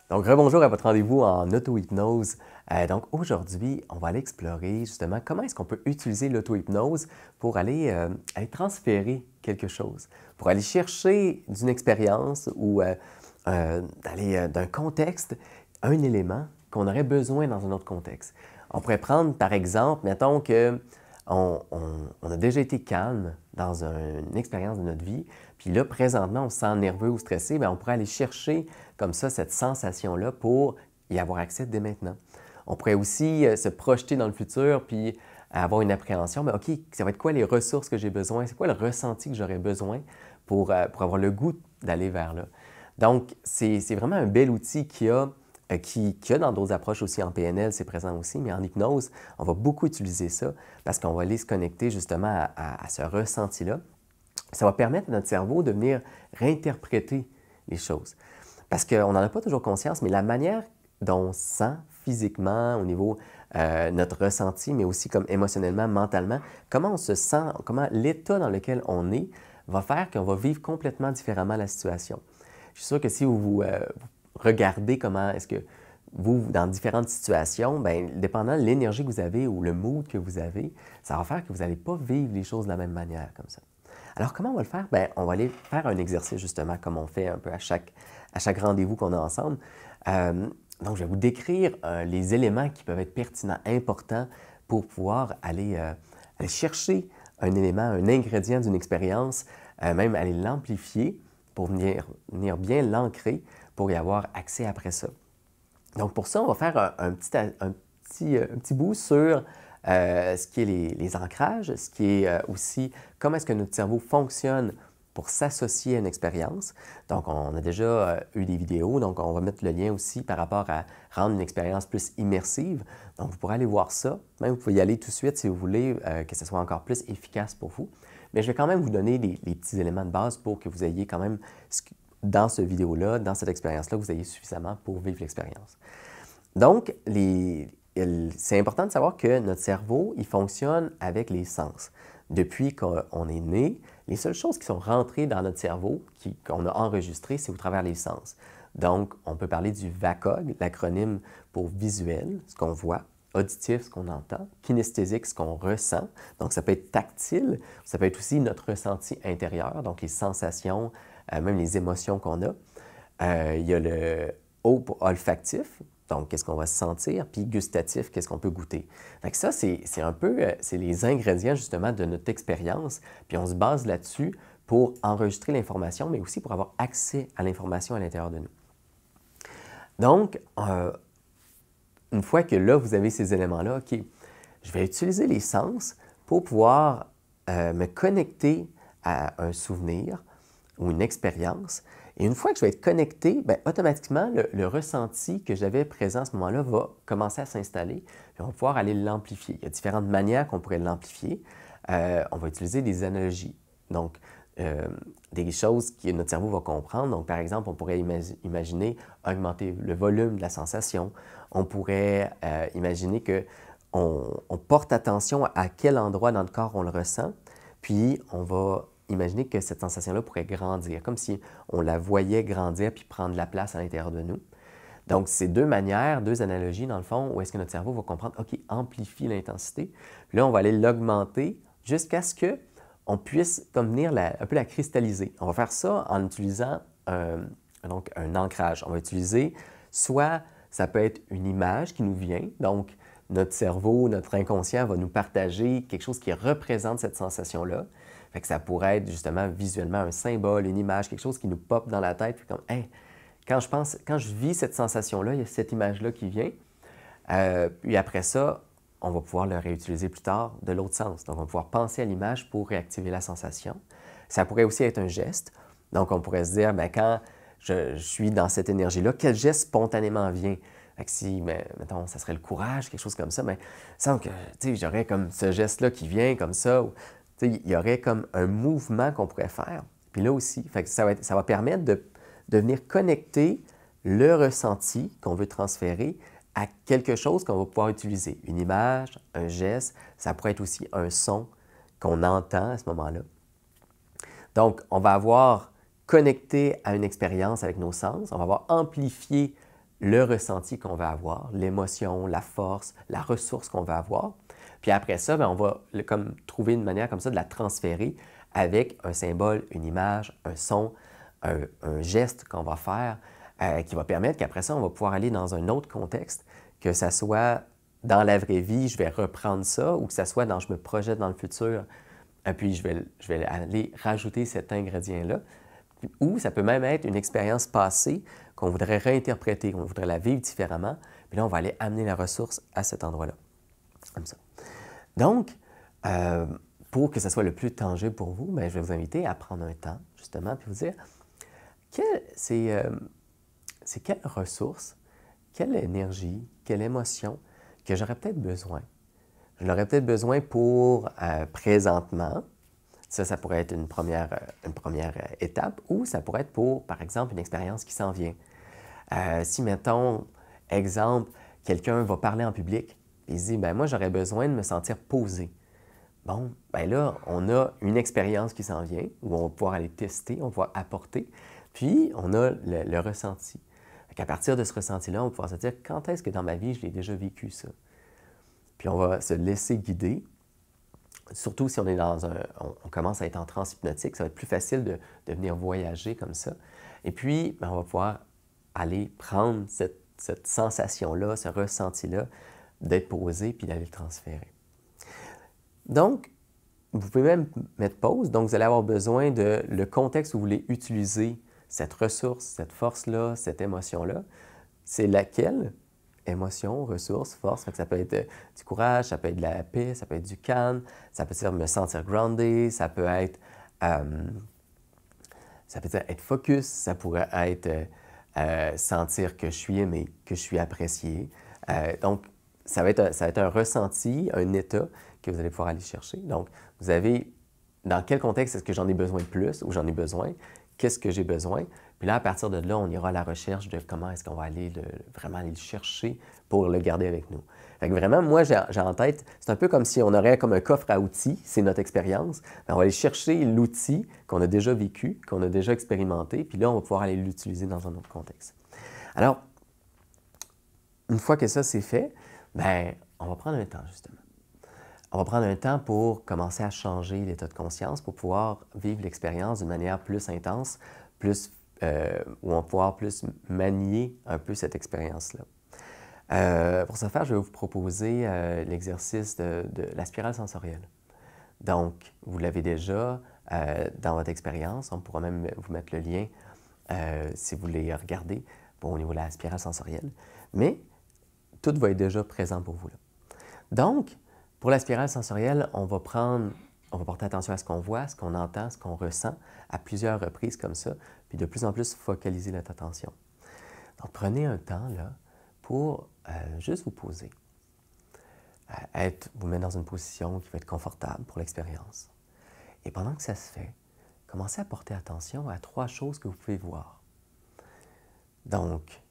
Donc, rebonjour à votre rendez-vous en auto-hypnose. Donc, aujourd'hui, on va aller explorer justement comment est-ce qu'on peut utiliser l'auto-hypnose pour aller transférer quelque chose, pour aller chercher d'une expérience ou d'aller d'un contexte un élément qu'on aurait besoin dans un autre contexte. On pourrait prendre par exemple, mettons que on a déjà été calme dans une expérience de notre vie, puis là, présentement, on se sent nerveux ou stressé, bien, on pourrait aller chercher comme ça cette sensation-là pour y avoir accès dès maintenant. On pourrait aussi se projeter dans le futur puis avoir une appréhension, mais OK, ça va être quoi les ressources que j'ai besoin? C'est quoi le ressenti que j'aurais besoin pour avoir le goût d'aller vers là? Donc, c'est vraiment un bel outil qu'il y a dans d'autres approches aussi. En PNL, c'est présent aussi, mais en hypnose, on va beaucoup utiliser ça parce qu'on va aller se connecter justement à ce ressenti-là. Ça va permettre à notre cerveau de venir réinterpréter les choses. Parce qu'on n'en a pas toujours conscience, mais la manière dont on se sent physiquement au niveau notre ressenti, mais aussi comme émotionnellement, mentalement, comment on se sent, comment l'état dans lequel on est va faire qu'on va vivre complètement différemment la situation. Je suis sûr que si vous regardez comment est-ce que vous, dans différentes situations, bien, dépendant de l'énergie que vous avez ou le mood que vous avez, ça va faire que vous n'allez pas vivre les choses de la même manière comme ça. Alors, comment on va le faire? Bien, on va aller faire un exercice justement comme on fait un peu à chaque rendez-vous qu'on a ensemble. Donc, je vais vous décrire les éléments qui peuvent être pertinents, importants pour pouvoir aller chercher un élément, un ingrédient d'une expérience, même aller l'amplifier pour venir bien l'ancrer pour y avoir accès après ça. Donc, pour ça, on va faire un petit bout sur ce qui est les ancrages, ce qui est aussi comment est-ce que notre cerveau fonctionne pour s'associer à une expérience. Donc, on a déjà eu des vidéos, donc on va mettre le lien aussi par rapport à rendre une expérience plus immersive. Donc, vous pourrez aller voir ça. Même, vous pouvez y aller tout de suite si vous voulez que ce soit encore plus efficace pour vous. Mais je vais quand même vous donner les petits éléments de base pour que vous ayez quand même, dans cette vidéo-là, dans cette expérience-là, vous ayez suffisamment pour vivre l'expérience. Donc, c'est important de savoir que notre cerveau, il fonctionne avec les sens. Depuis qu'on est né, les seules choses qui sont rentrées dans notre cerveau, qu'on a enregistrées, c'est au travers des sens. Donc, on peut parler du VACOG, l'acronyme pour visuel, ce qu'on voit, auditif, ce qu'on entend, kinesthésique, ce qu'on ressent. Donc, ça peut être tactile, ça peut être aussi notre ressenti intérieur, donc les sensations, même les émotions qu'on a. Il y a le O pour olfactif, donc qu'est-ce qu'on va sentir, puis gustatif, qu'est-ce qu'on peut goûter. Donc ça, c'est un peu, c'est les ingrédients justement de notre expérience, puis on se base là-dessus pour enregistrer l'information, mais aussi pour avoir accès à l'information à l'intérieur de nous. Donc, une fois que là, vous avez ces éléments-là, OK, je vais utiliser les sens pour pouvoir me connecter à un souvenir ou une expérience. Et une fois que je vais être connecté, bien, automatiquement, le ressenti que j'avais présent à ce moment-là va commencer à s'installer. Puis on va pouvoir aller l'amplifier. Il y a différentes manières qu'on pourrait l'amplifier. On va utiliser des analogies. Donc, des choses que notre cerveau va comprendre. Donc, par exemple, on pourrait imaginer augmenter le volume de la sensation. On pourrait imaginer qu'on porte attention à quel endroit dans le corps on le ressent, puis on va imaginer que cette sensation-là pourrait grandir, comme si on la voyait grandir puis prendre la place à l'intérieur de nous. Donc, c'est deux manières, deux analogies, dans le fond, où est-ce que notre cerveau va comprendre, OK, amplifie l'intensité. Puis là, on va aller l'augmenter jusqu'à ce qu'on puisse comme venir un peu la cristalliser. On va faire ça en utilisant donc un ancrage. On va utiliser soit, ça peut être une image qui nous vient, donc notre cerveau, notre inconscient va nous partager quelque chose qui représente cette sensation-là. Fait que ça pourrait être justement visuellement un symbole, une image, quelque chose qui nous pop dans la tête. Puis comme, hey, quand je vis cette sensation-là, il y a cette image-là qui vient. Puis après ça, on va pouvoir le réutiliser plus tard de l'autre sens. Donc, on va pouvoir penser à l'image pour réactiver la sensation. Ça pourrait aussi être un geste. Donc, on pourrait se dire, bien, quand je suis dans cette énergie-là, quel geste spontanément vient? Fait que si, mettons, ça serait le courage, quelque chose comme ça, mais sans que, tu sais, j'aurais comme ce geste-là qui vient comme ça. Il y aurait comme un mouvement qu'on pourrait faire. Puis là aussi, fait que ça va permettre de venir connecter le ressenti qu'on veut transférer à quelque chose qu'on va pouvoir utiliser. Une image, un geste, ça pourrait être aussi un son qu'on entend à ce moment-là. Donc, on va avoir connecté à une expérience avec nos sens, on va avoir amplifié le ressenti qu'on va avoir, l'émotion, la force, la ressource qu'on va avoir. Puis après ça, bien, on va comme trouver une manière comme ça de la transférer avec un symbole, une image, un son, un geste qu'on va faire qui va permettre qu'après ça, on va pouvoir aller dans un autre contexte, que ça soit dans la vraie vie, je vais reprendre ça, ou que ça soit dans je me projette dans le futur, puis je vais aller rajouter cet ingrédient-là. Ou ça peut même être une expérience passée qu'on voudrait réinterpréter, qu'on voudrait la vivre différemment, puis là, on va aller amener la ressource à cet endroit-là, comme ça. Donc, pour que ce soit le plus tangible pour vous, bien, je vais vous inviter à prendre un temps, justement, puis vous dire, c'est quelle ressource, quelle énergie, quelle émotion que j'aurais peut-être besoin. Je l'aurais peut-être besoin pour présentement. Ça pourrait être une première étape, ou ça pourrait être pour, par exemple, une expérience qui s'en vient. Si, mettons, exemple, quelqu'un va parler en public, et il se dit, ben moi, j'aurais besoin de me sentir posé. Bon, ben là, on a une expérience qui s'en vient, où on va pouvoir aller tester, on va pouvoir apporter, puis on a le ressenti. À partir de ce ressenti-là, on va pouvoir se dire, quand est-ce que dans ma vie, je l'ai déjà vécu, ça? Puis on va se laisser guider. Surtout si on est on commence à être en transe hypnotique, ça va être plus facile de venir voyager comme ça. Et puis, bien, on va pouvoir aller prendre cette sensation-là, ce ressenti-là, d'être posé, puis d'aller le transférer. Donc, vous pouvez même mettre pause. Donc, vous allez avoir besoin de le contexte où vous voulez utiliser cette ressource, cette force-là, cette émotion-là. C'est laquelle? Émotion, ressources, force. Ça peut être du courage, ça peut être de la paix, ça peut être du calme, ça peut être me sentir groundé, ça peut être être focus, ça pourrait être sentir que je suis aimé, que je suis apprécié. Donc, ça va être un ressenti, un état que vous allez pouvoir aller chercher. Donc, vous avez dans quel contexte est-ce que j'en ai besoin de plus ou j'en ai besoin? Qu'est-ce que j'ai besoin? Puis là, à partir de là, on ira à la recherche de comment est-ce qu'on va aller vraiment aller le chercher pour le garder avec nous. Fait que vraiment, moi, j'ai en tête, c'est un peu comme si on aurait comme un coffre à outils, c'est notre expérience. On va aller chercher l'outil qu'on a déjà vécu, qu'on a déjà expérimenté, puis là, on va pouvoir aller l'utiliser dans un autre contexte. Alors, une fois que ça, c'est fait, bien, on va prendre un temps, justement. On va prendre un temps pour commencer à changer l'état de conscience, pour pouvoir vivre l'expérience d'une manière plus intense, où on va pouvoir plus manier un peu cette expérience-là. Pour ce faire, je vais vous proposer l'exercice de la spirale sensorielle. Donc, vous l'avez déjà dans votre expérience. On pourra même vous mettre le lien si vous voulez regarder au niveau de la spirale sensorielle. Mais tout va être déjà présent pour vous là. Donc, pour la spirale sensorielle, on va porter attention à ce qu'on voit, ce qu'on entend, ce qu'on ressent à plusieurs reprises comme ça, puis de plus en plus focaliser notre attention. Donc, prenez un temps là pour juste vous poser, vous mettre dans une position qui va être confortable pour l'expérience. Et pendant que ça se fait, commencez à porter attention à 3 choses que vous pouvez voir. Donc,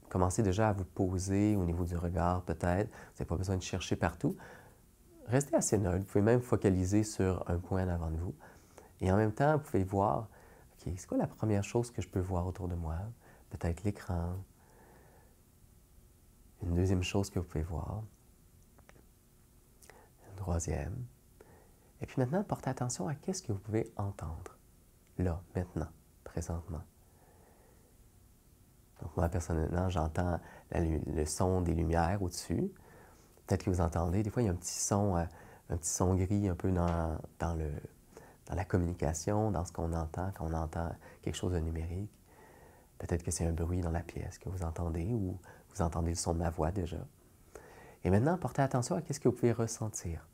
commencez déjà à vous poser au niveau du regard peut-être. Vous n'avez pas besoin de chercher partout. Restez assez neutre. Vous pouvez même focaliser sur un point en avant de vous. Et en même temps, vous pouvez voir, OK, c'est quoi la première chose que je peux voir autour de moi? Peut-être l'écran. Une deuxième chose que vous pouvez voir. Une troisième. Et puis maintenant, portez attention à qu'est-ce que vous pouvez entendre. Là, maintenant, présentement. Donc moi, personnellement, j'entends le son des lumières au-dessus. Peut-être que vous entendez, des fois, il y a un petit son gris un peu dans la communication, dans ce qu'on entend quand on entend quelque chose de numérique. Peut-être que c'est un bruit dans la pièce que vous entendez ou vous entendez le son de ma voix déjà. Et maintenant, portez attention à ce que vous pouvez ressentir.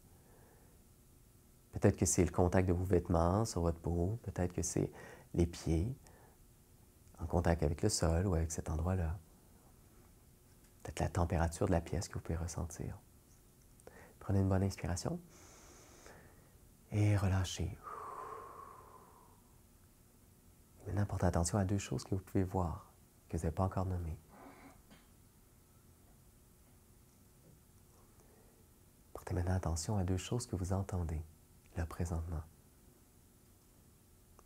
Peut-être que c'est le contact de vos vêtements sur votre peau, peut-être que c'est les pieds en contact avec le sol ou avec cet endroit-là. Peut-être la température de la pièce que vous pouvez ressentir. Prenez une bonne inspiration et relâchez. Maintenant, portez attention à 2 choses que vous pouvez voir, que vous n'avez pas encore nommées. Portez maintenant attention à 2 choses que vous entendez, là, présentement.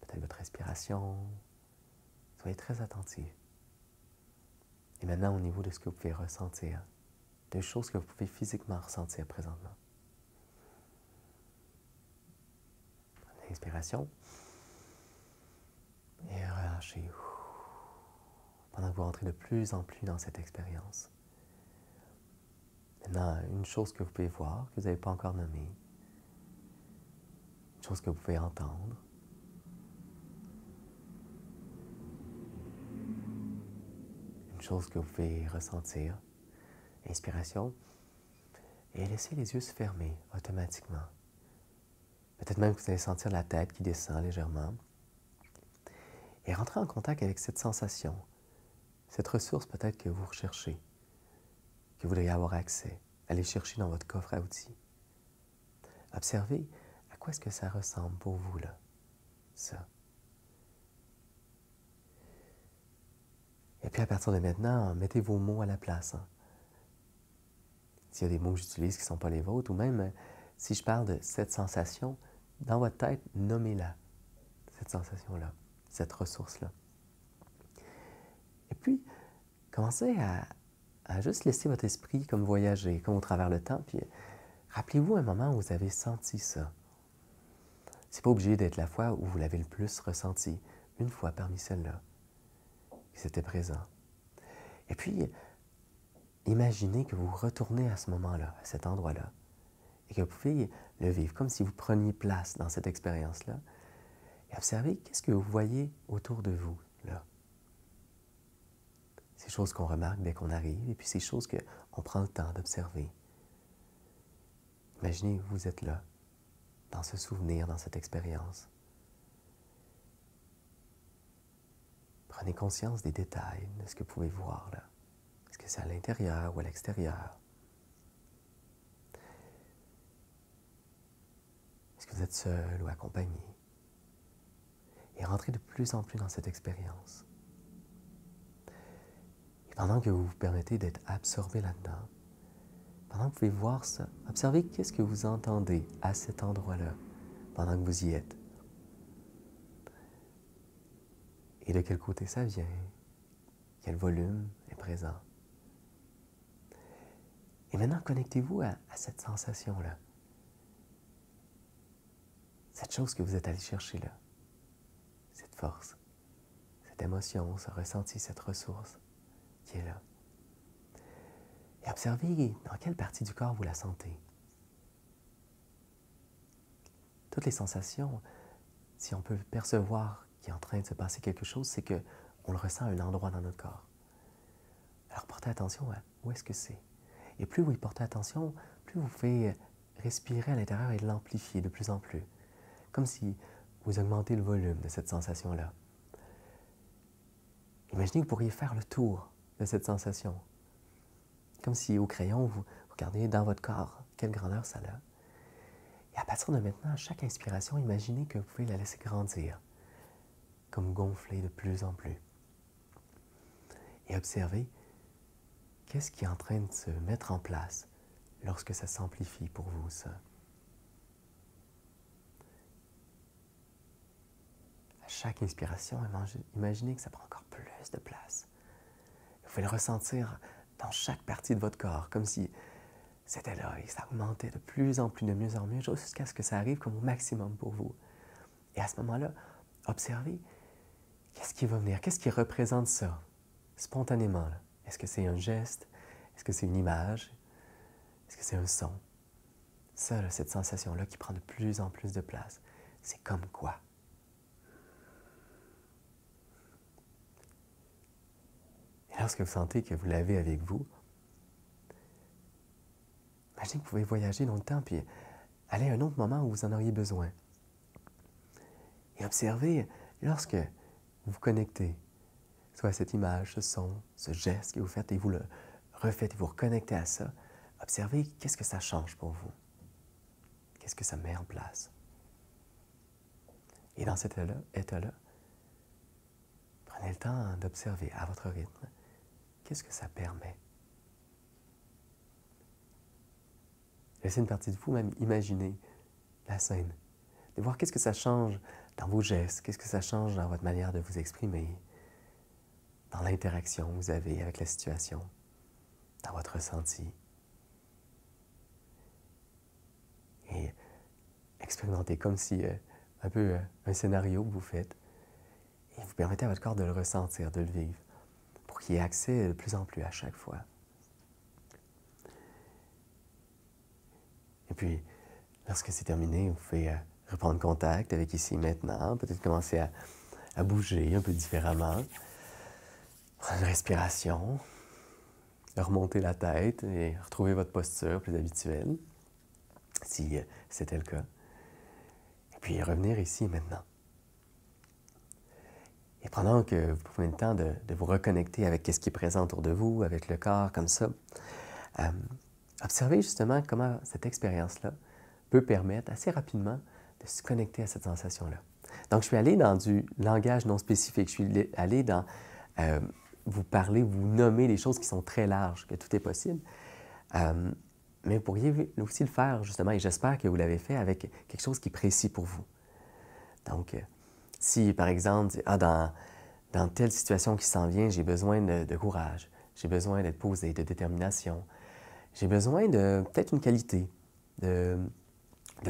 Peut-être votre respiration. Soyez très attentifs. Et maintenant, au niveau de ce que vous pouvez ressentir, des choses que vous pouvez physiquement ressentir présentement. Inspiration. Et relâchez. Pendant que vous rentrez de plus en plus dans cette expérience. Maintenant, une chose que vous pouvez voir, que vous n'avez pas encore nommée, une chose que vous pouvez entendre, une chose que vous pouvez ressentir, inspiration, et laissez les yeux se fermer automatiquement. Peut-être même que vous allez sentir la tête qui descend légèrement, et rentrez en contact avec cette sensation, cette ressource peut-être que vous recherchez, que vous voudriez avoir accès. Allez chercher dans votre coffre à outils. Observez à quoi est-ce que ça ressemble pour vous, là, ça. Et puis à partir de maintenant, mettez vos mots à la place. Hein. S'il y a des mots que j'utilise qui ne sont pas les vôtres, ou même si je parle de cette sensation, dans votre tête, nommez-la, cette sensation-là, cette ressource-là. Et puis, commencez à juste laisser votre esprit comme voyager, comme au travers le temps, puis rappelez-vous un moment où vous avez senti ça. C'est pas obligé d'être la fois où vous l'avez le plus ressenti, une fois parmi celles-là, que c'était présent. Et puis, imaginez que vous retournez à ce moment-là, à cet endroit-là, et que vous pouvez le vivre comme si vous preniez place dans cette expérience-là, et observez qu'est-ce que vous voyez autour de vous, là. Ces choses qu'on remarque dès qu'on arrive, et puis ces choses qu'on prend le temps d'observer. Imaginez que vous êtes là, dans ce souvenir, dans cette expérience. Prenez conscience des détails, de ce que vous pouvez voir là. Est-ce que c'est à l'intérieur ou à l'extérieur? Est-ce que vous êtes seul ou accompagné? Et rentrez de plus en plus dans cette expérience. Et pendant que vous vous permettez d'être absorbé là-dedans, pendant que vous pouvez voir ça, observez qu'est-ce que vous entendez à cet endroit-là, pendant que vous y êtes. Et de quel côté ça vient? Quel volume est présent? Et maintenant, connectez-vous à cette sensation-là. Cette chose que vous êtes allé chercher là. Cette force, cette émotion, ce ressenti, cette ressource qui est là. Et observez dans quelle partie du corps vous la sentez. Toutes les sensations, si on peut percevoir qu'il est en train de se passer quelque chose, c'est qu'on le ressent à un endroit dans notre corps. Alors portez attention à où est-ce que c'est. Et plus vous y portez attention, plus vous pouvez respirer à l'intérieur et l'amplifier de plus en plus. Comme si vous augmentez le volume de cette sensation-là. Imaginez que vous pourriez faire le tour de cette sensation. Comme si au crayon, vous regardiez dans votre corps quelle grandeur ça a. Et à partir de maintenant, à chaque inspiration, imaginez que vous pouvez la laisser grandir, comme gonfler de plus en plus. Et observez qu'est-ce qui est en train de se mettre en place lorsque ça s'amplifie pour vous, ça. À chaque inspiration, imaginez que ça prend encore plus de place. Vous pouvez le ressentir dans chaque partie de votre corps, comme si c'était là et ça augmentait de plus en plus, de mieux en mieux, jusqu'à ce que ça arrive comme au maximum pour vous. Et à ce moment-là, observez qu'est-ce qui va venir, qu'est-ce qui représente ça, spontanément. Est-ce que c'est un geste? Est-ce que c'est une image? Est-ce que c'est un son? Ça, là, cette sensation-là qui prend de plus en plus de place, c'est comme quoi? Et lorsque vous sentez que vous l'avez avec vous, imaginez que vous pouvez voyager dans le temps puis aller à un autre moment où vous en auriez besoin. Et observez, lorsque vous vous connectez, soit à cette image, ce son, ce geste que vous faites et vous le refaites et vous reconnectez à ça, observez qu'est-ce que ça change pour vous. Qu'est-ce que ça met en place. Et dans cet état-là, prenez le temps d'observer à votre rythme qu'est-ce que ça permet. Laissez une partie de vous même imaginer la scène, de voir qu'est-ce que ça change dans vos gestes, qu'est-ce que ça change dans votre manière de vous exprimer, dans l'interaction que vous avez avec la situation, dans votre ressenti. Et expérimentez comme si, un peu un scénario que vous faites, et vous permettez à votre corps de le ressentir, de le vivre, pour qu'il y ait accès de plus en plus à chaque fois. Et puis, lorsque c'est terminé, vous pouvez reprendre contact avec ici et maintenant, peut-être commencer à bouger un peu différemment, prendre une respiration, remonter la tête et retrouver votre posture plus habituelle, si c'était le cas. Et puis revenir ici et maintenant. Et pendant que vous prenez le temps de vous reconnecter avec ce qui est présent autour de vous, avec le corps, comme ça, observez justement comment cette expérience-là peut permettre assez rapidement de se connecter à cette sensation-là. Donc, je suis allé dans du langage non spécifique. Je suis allé dans vous parler, vous nommer des choses qui sont très larges, que tout est possible. Mais vous pourriez aussi le faire, justement, et j'espère que vous l'avez fait avec quelque chose qui est précis pour vous. Donc, si, par exemple, dans telle situation qui s'en vient, j'ai besoin de courage, j'ai besoin d'être posé, de détermination, j'ai besoin de peut-être une qualité, de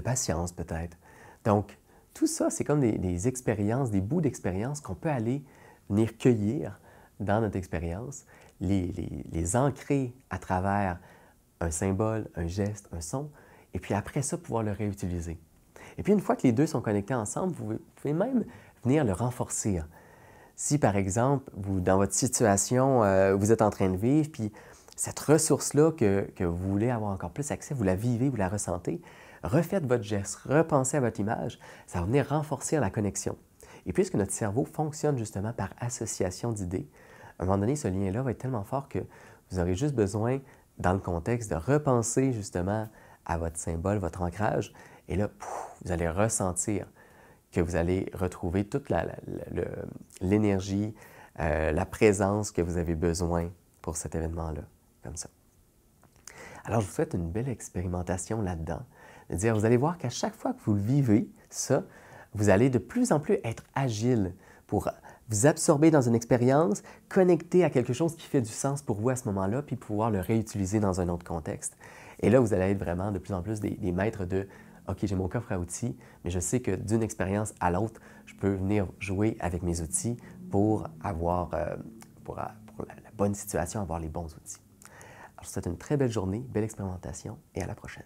patience peut-être. Donc, tout ça, c'est comme des expériences, des bouts d'expérience qu'on peut aller venir cueillir dans notre expérience, les ancrer à travers un symbole, un geste, un son, et puis après ça, pouvoir le réutiliser. Et puis une fois que les deux sont connectés ensemble, vous pouvez même venir le renforcer. Si par exemple, dans votre situation, vous êtes en train de vivre, puis cette ressource-là que vous voulez avoir encore plus accès, vous la vivez, vous la ressentez, refaites votre geste, repensez à votre image, ça va venir renforcer la connexion. Et puisque notre cerveau fonctionne justement par association d'idées, à un moment donné, ce lien-là va être tellement fort que vous aurez juste besoin, dans le contexte, de repenser justement à votre symbole, votre ancrage, et là, vous allez ressentir que vous allez retrouver toute l'énergie, la présence que vous avez besoin pour cet événement-là, comme ça. Alors, je vous souhaite une belle expérimentation là-dedans. De dire, vous allez voir qu'à chaque fois que vous le vivez, ça, vous allez de plus en plus être agile pour vous absorber dans une expérience, connecter à quelque chose qui fait du sens pour vous à ce moment-là, puis pouvoir le réutiliser dans un autre contexte. Et là, vous allez être vraiment de plus en plus des maîtres de « OK, j'ai mon coffre à outils, mais je sais que d'une expérience à l'autre, je peux venir jouer avec mes outils pour avoir, pour la bonne situation, avoir les bons outils. » Alors, je vous souhaite une très belle journée, belle expérimentation et à la prochaine.